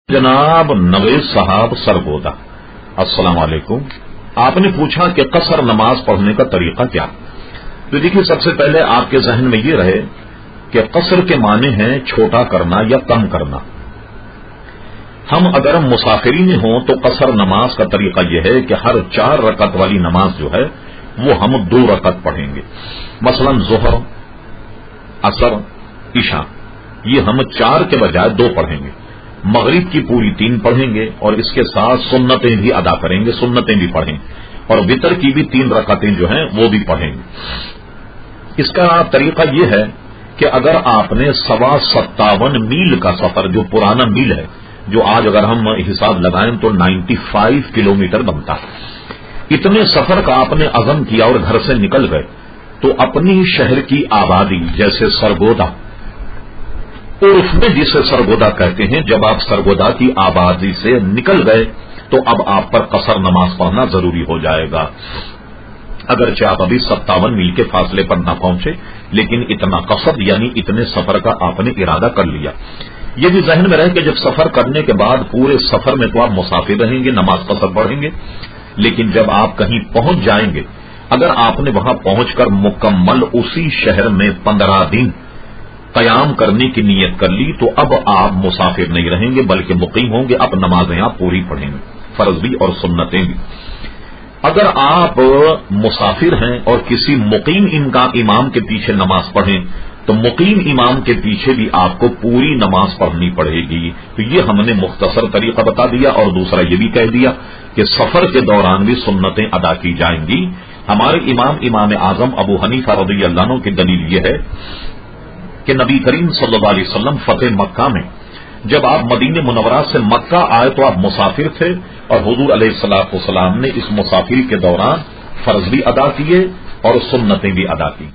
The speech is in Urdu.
جناب نویز صاحب سرگودا، السلام علیکم۔ آپ نے پوچھا کہ قصر نماز پڑھنے کا طریقہ کیا؟ تو دیکھیے، سب سے پہلے آپ کے ذہن میں یہ رہے کہ قصر کے معنی ہیں چھوٹا کرنا یا کم کرنا۔ ہم اگر مسافرین ہوں تو قصر نماز کا طریقہ یہ ہے کہ ہر 4 رکعت والی نماز جو ہے وہ ہم 2 رکعت پڑھیں گے۔ مثلا ظہر، عصر، عشاء، یہ ہم 4 کے بجائے 2 پڑھیں گے۔ مغرب کی پوری 3 پڑھیں گے اور اس کے ساتھ سنتیں بھی ادا کریں گے، سنتیں بھی پڑھیں، اور وتر کی بھی 3 رکعتیں جو ہیں وہ بھی پڑھیں گے۔ اس کا طریقہ یہ ہے کہ اگر آپ نے 57 میل کا سفر، جو پرانا میل ہے، جو آج اگر ہم حساب لگائیں تو 95 کلومیٹر بنتا ہے، اتنے سفر کا آپ نے عزم کیا اور گھر سے نکل گئے، تو اپنی شہر کی آبادی جیسے سرگودا، عرف میں جسے سرگودا کہتے ہیں، جب آپ سرگودا کی آبادی سے نکل گئے تو اب آپ پر قصر نماز پڑھنا ضروری ہو جائے گا، اگرچہ آپ ابھی 57 میل کے فاصلے پر نہ پہنچے، لیکن اتنا قصد یعنی اتنے سفر کا آپ نے ارادہ کر لیا۔ یہ بھی ذہن میں رہے کہ جب سفر کرنے کے بعد پورے سفر میں تو آپ مسافر رہیں گے، نماز قصر پڑھیں گے، لیکن جب آپ کہیں پہنچ جائیں گے، اگر آپ نے وہاں پہنچ کر مکمل اسی شہر میں 15 دن قیام کرنے کی نیت کر لی تو اب آپ مسافر نہیں رہیں گے بلکہ مقیم ہوں گے، اب نمازیں آپ پوری پڑھیں گے، فرض بھی اور سنتیں بھی۔ اگر آپ مسافر ہیں اور کسی مقیم امام کے پیچھے نماز پڑھیں تو مقیم امام کے پیچھے بھی آپ کو پوری نماز پڑھنی پڑے گی۔ تو یہ ہم نے مختصر طریقہ بتا دیا، اور دوسرا یہ بھی کہہ دیا کہ سفر کے دوران بھی سنتیں ادا کی جائیں گی۔ ہمارے امام اعظم ابو حنیفہ رضی اللہ عنہ کی دلیل یہ ہے کہ نبی کریم صلی اللہ علیہ وسلم فتح مکہ میں جب آپ مدینہ منورہ سے مکہ آئے تو آپ مسافر تھے، اور حضور علیہ الصلوۃ والسلام نے اس مسافری کے دوران فرض بھی ادا کیے اور سنتیں بھی ادا کی۔